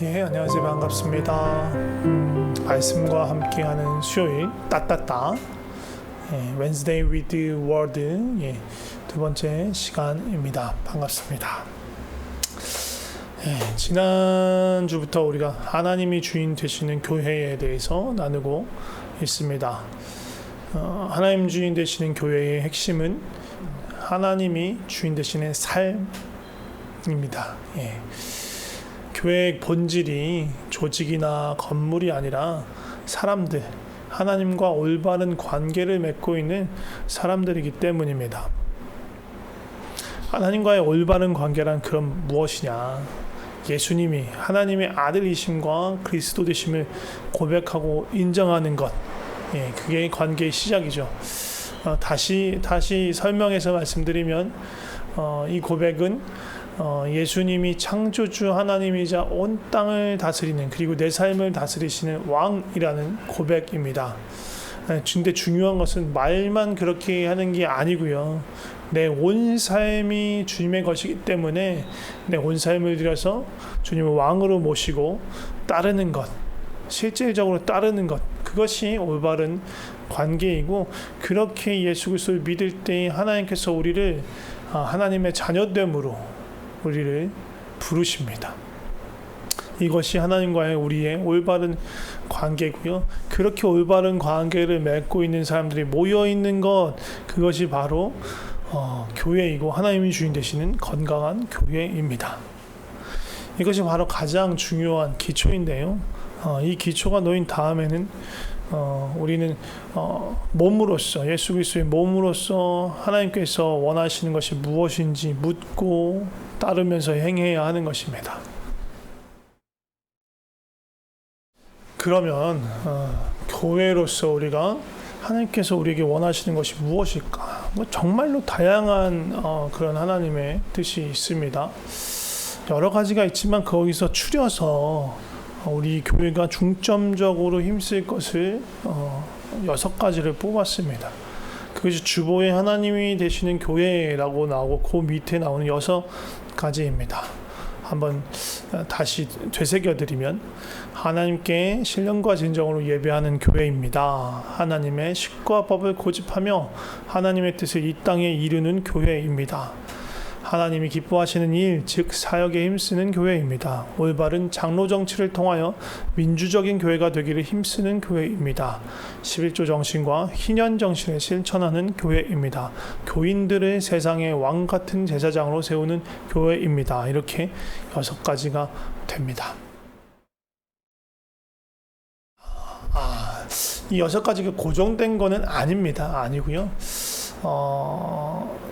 예, 안녕하세요. 반갑습니다. 말씀과 함께하는 수요일 따따따 Wednesday with Word 두 번째 시간입니다. 반갑습니다. 지난주부터 우리가 하나님이 주인 되시는 교회에 대해서 나누고 있습니다. 하나님 주인 되시는 교회의 핵심은 하나님이 주인 되시는 삶입니다. 교회의 본질이 조직이나 건물이 아니라 사람들, 하나님과 올바른 관계를 맺고 있는 사람들이기 때문입니다. 하나님과의 올바른 관계란 그럼 무엇이냐? 예수님이 하나님의 아들이심과 그리스도 되심을 고백하고 인정하는 것, 그게 관계의 시작이죠. 다시 설명해서 말씀드리면 이 고백은 예수님이 창조주 하나님이자 온 땅을 다스리는, 그리고 내 삶을 다스리시는 왕이라는 고백입니다. 근데 중요한 것은 말만 그렇게 하는 게 아니고요. 내 온 삶이 주님의 것이기 때문에 내 온 삶을 들여서 주님을 왕으로 모시고 따르는 것, 실질적으로 따르는 것, 그것이 올바른 관계이고, 그렇게 예수 그리스도를 믿을 때 하나님께서 우리를 하나님의 자녀됨으로 우리를 부르십니다. 이것이 하나님과의 우리의 올바른 관계고요. 그렇게 올바른 관계를 맺고 있는 사람들이 모여 있는 것, 그것이 바로 교회이고 하나님이 주인 되시는 건강한 교회입니다. 이것이 바로 가장 중요한 기초인데요. 이 기초가 놓인 다음에는 우리는 몸으로서, 예수 그리스도의 몸으로서 하나님께서 원하시는 것이 무엇인지 묻고 따르면서 행해야 하는 것입니다. 그러면 교회로서 우리가 하나님께서 우리에게 원하시는 것이 무엇일까? 정말로 다양한 그런 하나님의 뜻이 있습니다. 여러 가지가 있지만 거기서 추려서 우리 교회가 중점적으로 힘쓸 것을 6가지를 뽑았습니다. 그것이 주보의 하나님이 되시는 교회라고 나오고 그 밑에 나오는 6가지입니다. 한번 다시 되새겨드리면, 하나님께 신령과 진정으로 예배하는 교회입니다. 하나님의 식과 법을 고집하며 하나님의 뜻을 이 땅에 이루는 교회입니다. 하나님이 기뻐하시는 일, 즉 사역에 힘쓰는 교회입니다. 올바른 장로 정치를 통하여 민주적인 교회가 되기를 힘쓰는 교회입니다. 11조 정신과 희년 정신을 실천하는 교회입니다. 교인들을 세상의 왕 같은 제사장으로 세우는 교회입니다. 이렇게 6가지가 됩니다. 이 6가지가 고정된 거는 아닙니다. 아니고요.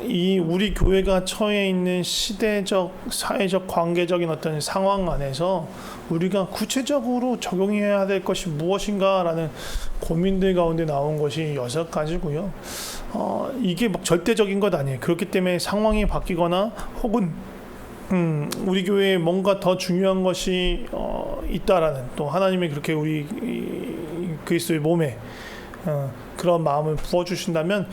이 우리 교회가 처해 있는 시대적, 사회적, 관계적인 어떤 상황 안에서 우리가 구체적으로 적용해야 될 것이 무엇인가라는 고민들 가운데 나온 것이 6가지고요. 이게 절대적인 것 아니에요. 그렇기 때문에 상황이 바뀌거나 혹은 우리 교회에 뭔가 더 중요한 것이 있다라는, 또 하나님이 그렇게 우리 그리스도의 몸에 그런 마음을 부어주신다면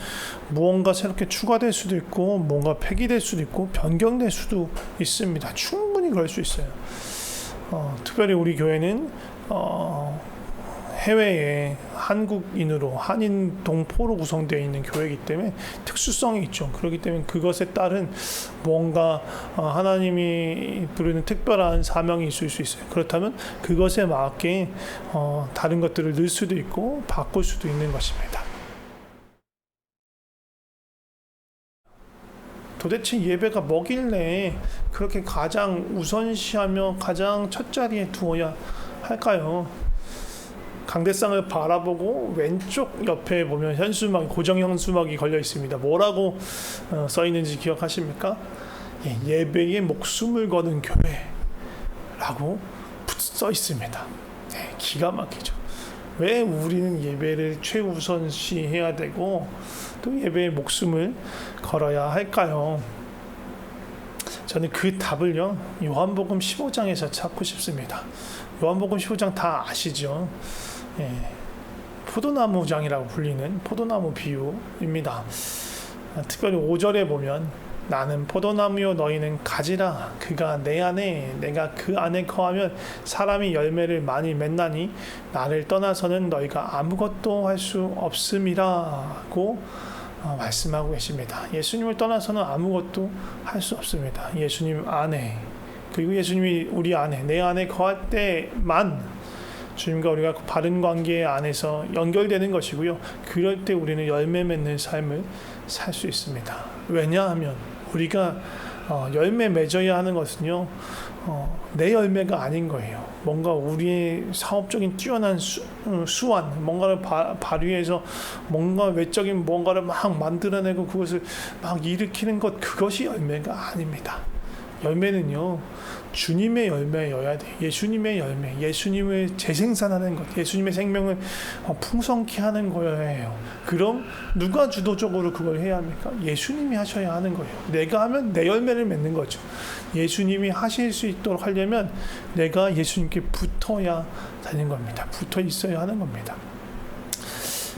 무언가 새롭게 추가될 수도 있고, 뭔가 폐기될 수도 있고, 변경될 수도 있습니다. 충분히 그럴 수 있어요. 특별히 우리 교회는 해외에 한국인으로, 한인 동포로 구성되어 있는 교회이기 때문에 특수성이 있죠. 그렇기 때문에 그것에 따른 뭔가 하나님이 부르는 특별한 사명이 있을 수 있어요. 그렇다면 그것에 맞게 다른 것들을 넣을 수도 있고 바꿀 수도 있는 것입니다. 도대체 예배가 뭐길래 그렇게 가장 우선시하며 가장 첫자리에 두어야 할까요? 강대상을 바라보고 왼쪽 옆에 보면 현수막, 고정 현수막이 걸려 있습니다. 뭐라고 써 있는지 기억하십니까? 예배에 목숨을 거는 교회라고 써 있습니다. 기가 막히죠. 왜 우리는 예배를 최우선시해야 되고 또 예배에 목숨을 걸어야 할까요? 저는 그 답을요, 요한복음 15장에서 찾고 싶습니다. 요한복음 15장 다 아시죠? 포도나무장이라고 불리는 포도나무 비유입니다. 특별히 5절에 보면 나는 포도나무요 너희는 가지라. 그가 내 안에 내가 그 안에 거하면 사람이 열매를 많이 맺나니 나를 떠나서는 너희가 아무것도 할 수 없음이라고 말씀하고 계십니다. 예수님을 떠나서는 아무것도 할 수 없습니다. 예수님 안에, 그리고 예수님이 우리 안에, 내 안에 거할 때만 주님과 우리가 바른 관계 안에서 연결되는 것이고요. 그럴 때 우리는 열매 맺는 삶을 살 수 있습니다. 왜냐하면 우리가 열매 맺어야 하는 것은요, 내 열매가 아닌 거예요. 뭔가 우리의 사업적인 뛰어난 수완, 뭔가를 발휘해서 뭔가 외적인 뭔가를 막 만들어내고 그것을 막 일으키는 것, 그것이 열매가 아닙니다. 열매는요, 주님의 열매여야 돼. 예수님의 열매, 예수님을 재생산하는 것, 예수님의 생명을 풍성케 하는 거여야 해요. 그럼 누가 주도적으로 그걸 해야 합니까? 예수님이 하셔야 하는 거예요. 내가 하면 내 열매를 맺는 거죠. 예수님이 하실 수 있도록 하려면 내가 예수님께 붙어야 되는 겁니다. 붙어 있어야 하는 겁니다.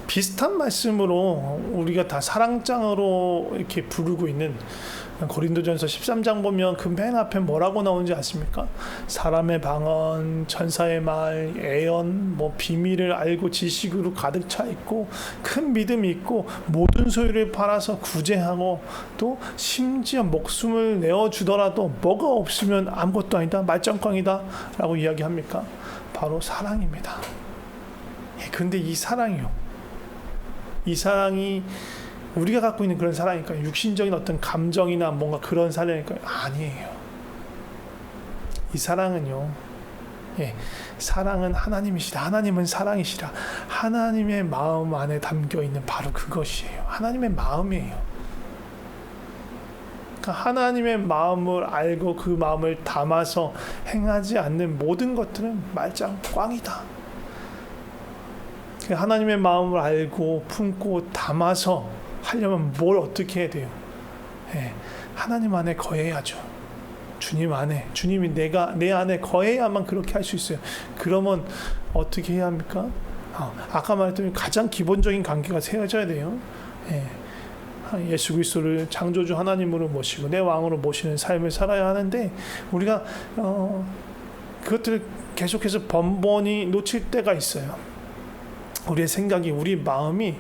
비슷한 말씀으로 우리가 다 사랑장으로 이렇게 부르고 있는 고린도전서 13장 보면 그 맨 앞에 뭐라고 나오는지 아십니까? 사람의 방언, 천사의 말, 애언, 비밀을 알고 지식으로 가득 차 있고 큰 믿음이 있고 모든 소유를 팔아서 구제하고 또 심지어 목숨을 내어주더라도 뭐가 없으면 아무것도 아니다, 말짱꽝이다 라고 이야기합니까? 바로 사랑입니다. 근데 이 사랑이요, 이 사랑이 우리가 갖고 있는 그런 사랑일까요? 육신적인 어떤 감정이나 뭔가 그런 사랑일까요? 아니에요. 이 사랑은요, 사랑은 하나님이시다. 하나님은 사랑이시라. 하나님의 마음 안에 담겨 있는 바로 그것이에요. 하나님의 마음이에요. 그러니까 하나님의 마음을 알고 그 마음을 담아서 행하지 않는 모든 것들은 말짱 꽝이다. 하나님의 마음을 알고 품고 담아서 하려면 뭘 어떻게 해야 돼요? 하나님 안에 거해야죠. 주님 안에, 주님이 내 안에 거해야만 그렇게 할 수 있어요. 그러면 어떻게 해야 합니까? 아까 말했던 가장 기본적인 관계가 세워져야 돼요. 예수 그리스도를 창조주 하나님으로 모시고 내 왕으로 모시는 삶을 살아야 하는데 우리가 그것들을 계속해서 번번이 놓칠 때가 있어요. 우리의 생각이, 우리 마음이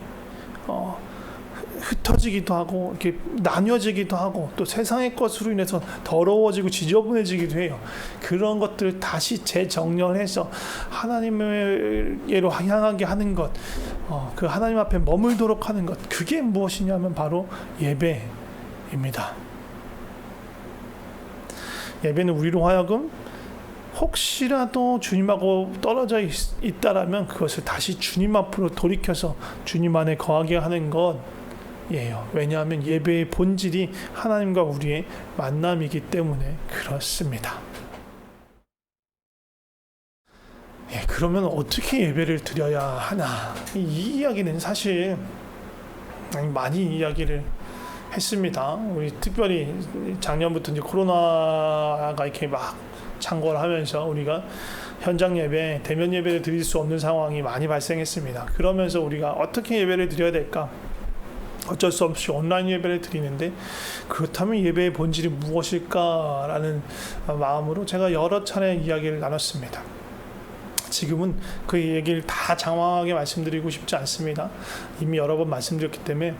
흩어지기도 하고 이렇게 나뉘어지기도 하고 또 세상의 것으로 인해서 더러워지고 지저분해지기도 해요. 그런 것들을 다시 재정렬해서 하나님으로 향하게 하는 것, 그 하나님 앞에 머물도록 하는 것, 그게 무엇이냐면 바로 예배입니다. 예배는 우리로 하여금 혹시라도 주님하고 떨어져 있다라면 그것을 다시 주님 앞으로 돌이켜서 주님 안에 거하게 하는 것이에요. 왜냐하면 예배의 본질이 하나님과 우리의 만남이기 때문에 그렇습니다. 그러면 어떻게 예배를 드려야 하나? 이 이야기는 사실 많이 이야기를 했습니다. 우리 특별히 작년부터 이제 코로나가 이렇게 막 창궐 하면서 우리가 현장 예배, 대면 예배를 드릴 수 없는 상황이 많이 발생했습니다. 그러면서 우리가 어떻게 예배를 드려야 될까? 어쩔 수 없이 온라인 예배를 드리는데 그렇다면 예배의 본질이 무엇일까라는 마음으로 제가 여러 차례 이야기를 나눴습니다. 지금은 그 얘기를 다 장황하게 말씀드리고 싶지 않습니다. 이미 여러 번 말씀드렸기 때문에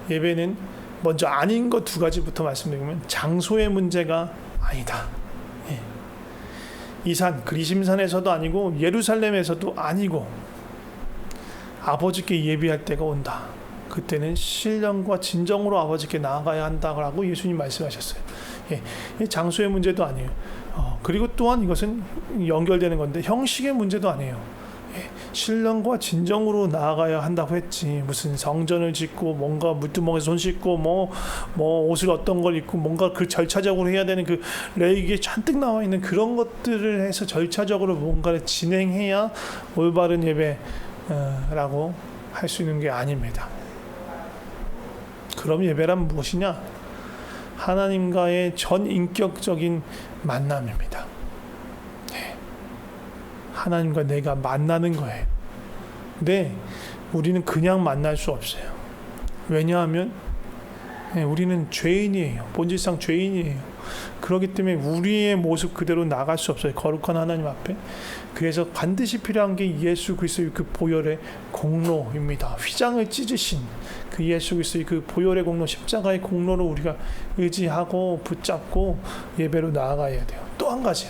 예배는 먼저 아닌 것 두 가지부터 말씀드리면 장소의 문제가 아니다. 이 산 그리심산에서도 아니고 예루살렘에서도 아니고 아버지께 예배할 때가 온다. 그때는 신령과 진정으로 아버지께 나아가야 한다고 예수님 말씀하셨어요. 장소의 문제도 아니에요. 그리고 또한 이것은 연결되는 건데 형식의 문제도 아니에요. 신령과 진정으로 나아가야 한다고 했지, 무슨 성전을 짓고 뭔가 물두멍에서 손 씻고 뭐 옷을 어떤 걸 입고 뭔가 그 절차적으로 해야 되는 그 레이기에 잔뜩 나와 있는 그런 것들을 해서 절차적으로 뭔가를 진행해야 올바른 예배라고 할 수 있는 게 아닙니다. 그럼 예배란 무엇이냐? 하나님과의 전인격적인 만남입니다. 하나님과 내가 만나는 거예요. 근데 우리는 그냥 만날 수 없어요. 왜냐하면 우리는 죄인이에요. 본질상 죄인이에요. 그렇기 때문에 우리의 모습 그대로 나갈 수 없어요. 거룩한 하나님 앞에. 그래서 반드시 필요한 게 예수 그리스도의 그 보혈의 공로입니다. 휘장을 찢으신 그 예수 그리스도의 그 보혈의 공로, 십자가의 공로로 우리가 의지하고 붙잡고 예배로 나아가야 돼요. 또 한 가지,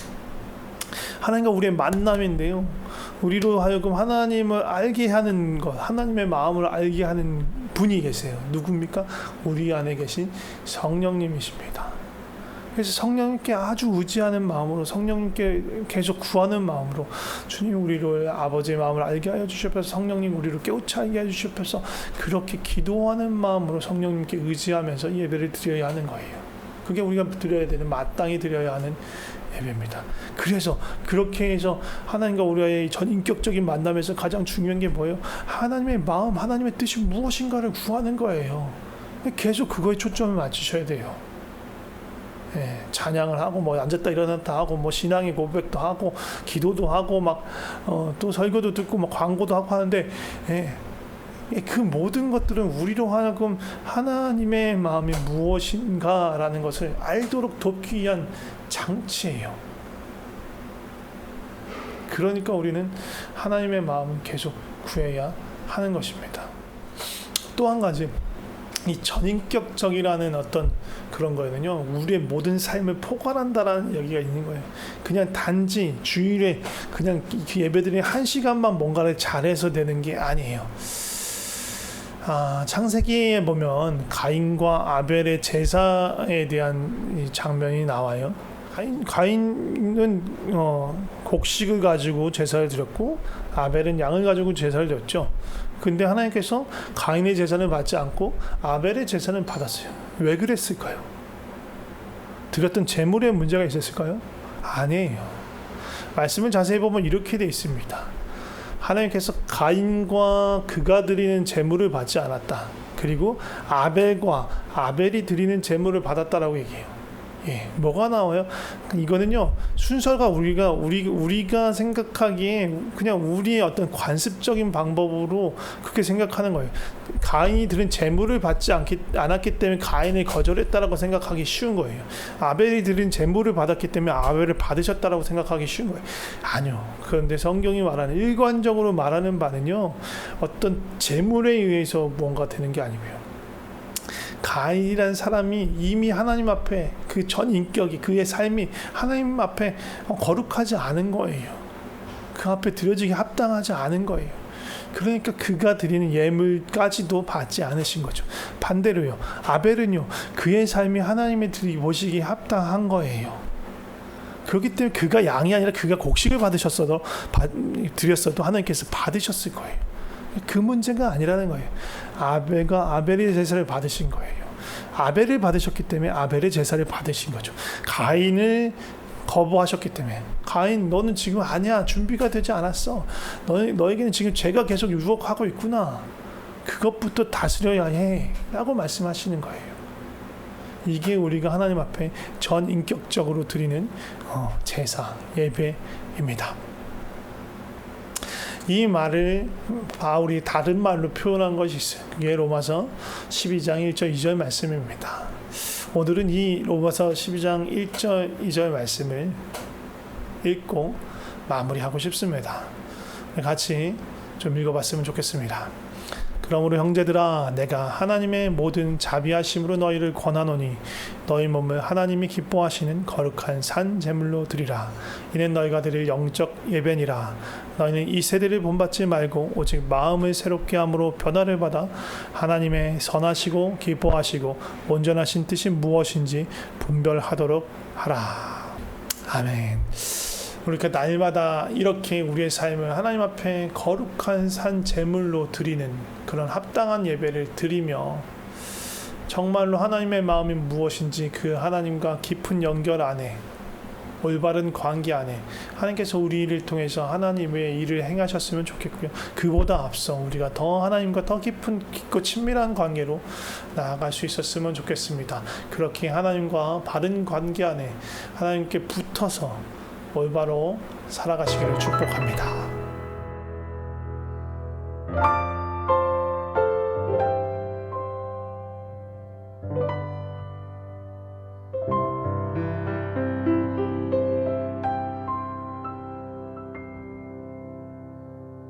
하나님과 우리의 만남인데요. 우리로 하여금 하나님을 알게 하는 것, 하나님의 마음을 알게 하는 분이 계세요. 누굽니까? 우리 안에 계신 성령님이십니다. 그래서 성령님께 아주 의지하는 마음으로, 성령님께 계속 구하는 마음으로, 주님 우리를 아버지의 마음을 알게 하여 주시옵소서, 성령님 우리를 깨우쳐 알게 하여 주시옵소서, 그렇게 기도하는 마음으로 성령님께 의지하면서 예배를 드려야 하는 거예요. 그게 우리가 드려야 되는, 마땅히 드려야 하는 예배입니다. 그래서 그렇게 해서 하나님과 우리의 전인격적인 만남에서 가장 중요한 게 뭐예요? 하나님의 마음, 하나님의 뜻이 무엇인가를 구하는 거예요. 계속 그거에 초점을 맞추셔야 돼요. 찬양을 하고 뭐 앉았다 일어났다 하고 뭐 신앙의 고백도 하고 기도도 하고 막 또 설교도 듣고 막 광고도 하고 하는데 그 모든 것들은 우리로 하여금 하나님의 마음이 무엇인가라는 것을 알도록 돕기 위한 장치예요. 그러니까 우리는 하나님의 마음을 계속 구해야 하는 것입니다. 또 한 가지, 이 전인격적이라는 어떤 그런 거에는요, 우리의 모든 삶을 포괄한다라는 얘기가 있는 거예요. 그냥 단지 주일에 그냥 예배드리는 1시간만 뭔가를 잘해서 되는 게 아니에요. 창세기에 보면 가인과 아벨의 제사에 대한 이 장면이 나와요. 가인은 곡식을 가지고 제사를 드렸고 아벨은 양을 가지고 제사를 드렸죠. 근데 하나님께서 가인의 제사는 받지 않고 아벨의 제사는 받았어요. 왜 그랬을까요? 드렸던 제물에 문제가 있었을까요? 아니에요. 말씀을 자세히 보면 이렇게 되어 있습니다. 하나님께서 가인과 그가 드리는 제물을 받지 않았다. 그리고 아벨과 아벨이 드리는 제물을 받았다라고 얘기해요. 뭐가 나와요? 이거는요, 순서가 우리가 생각하기에 그냥 우리의 어떤 관습적인 방법으로 그렇게 생각하는 거예요. 가인이 드린 제물을 받지 않았기 때문에 가인을 거절했다라고 생각하기 쉬운 거예요. 아벨이 드린 제물을 받았기 때문에 아벨을 받으셨다라고 생각하기 쉬운 거예요. 아니요. 그런데 성경이 말하는, 일관적으로 말하는 바는요, 어떤 제물에 의해서 뭔가 되는 게 아니고요. 가인이라는 사람이 이미 하나님 앞에 그 전 인격이, 그의 삶이 하나님 앞에 거룩하지 않은 거예요. 그 앞에 드려지기 합당하지 않은 거예요. 그러니까 그가 드리는 예물까지도 받지 않으신 거죠. 반대로요, 아벨은요, 그의 삶이 하나님의 보시기에 합당한 거예요. 그렇기 때문에 그가 양이 아니라 그가 곡식을 드렸어도 하나님께서 받으셨을 거예요. 그 문제가 아니라는 거예요. 아벨과 아벨의 제사를 받으신 거예요. 아벨을 받으셨기 때문에 아벨의 제사를 받으신 거죠. 가인을 거부하셨기 때문에, 가인 너는 지금 아니야, 준비가 되지 않았어, 너에게는 지금 죄가 계속 유혹하고 있구나, 그것부터 다스려야 해 라고 말씀하시는 거예요. 이게 우리가 하나님 앞에 전인격적으로 드리는 제사, 예배입니다. 이 말을 바울이 다른 말로 표현한 것이 있어요. 그게 로마서 12장 1절 2절 말씀입니다. 오늘은 이 로마서 12장 1절 2절 말씀을 읽고 마무리하고 싶습니다. 같이 좀 읽어봤으면 좋겠습니다. 그러므로 형제들아, 내가 하나님의 모든 자비하심으로 너희를 권하노니 너희 몸을 하나님이 기뻐하시는 거룩한 산 제물로 드리라. 이는 너희가 드릴 영적 예배니라. 너희는 이 세대를 본받지 말고 오직 마음을 새롭게 함으로 변화를 받아 하나님의 선하시고 기뻐하시고 온전하신 뜻이 무엇인지 분별하도록 하라. 아멘. 우리가 날마다 이렇게 우리의 삶을 하나님 앞에 거룩한 산 제물로 드리는 그런 합당한 예배를 드리며, 정말로 하나님의 마음이 무엇인지 그 하나님과 깊은 연결 안에, 올바른 관계 안에 하나님께서 우리를 통해서 하나님의 일을 행하셨으면 좋겠고요. 그보다 앞서 우리가 더 하나님과 더 깊고 친밀한 관계로 나아갈 수 있었으면 좋겠습니다. 그렇게 하나님과 바른 관계 안에 하나님께 붙어서 올바로 살아가시기를 축복합니다.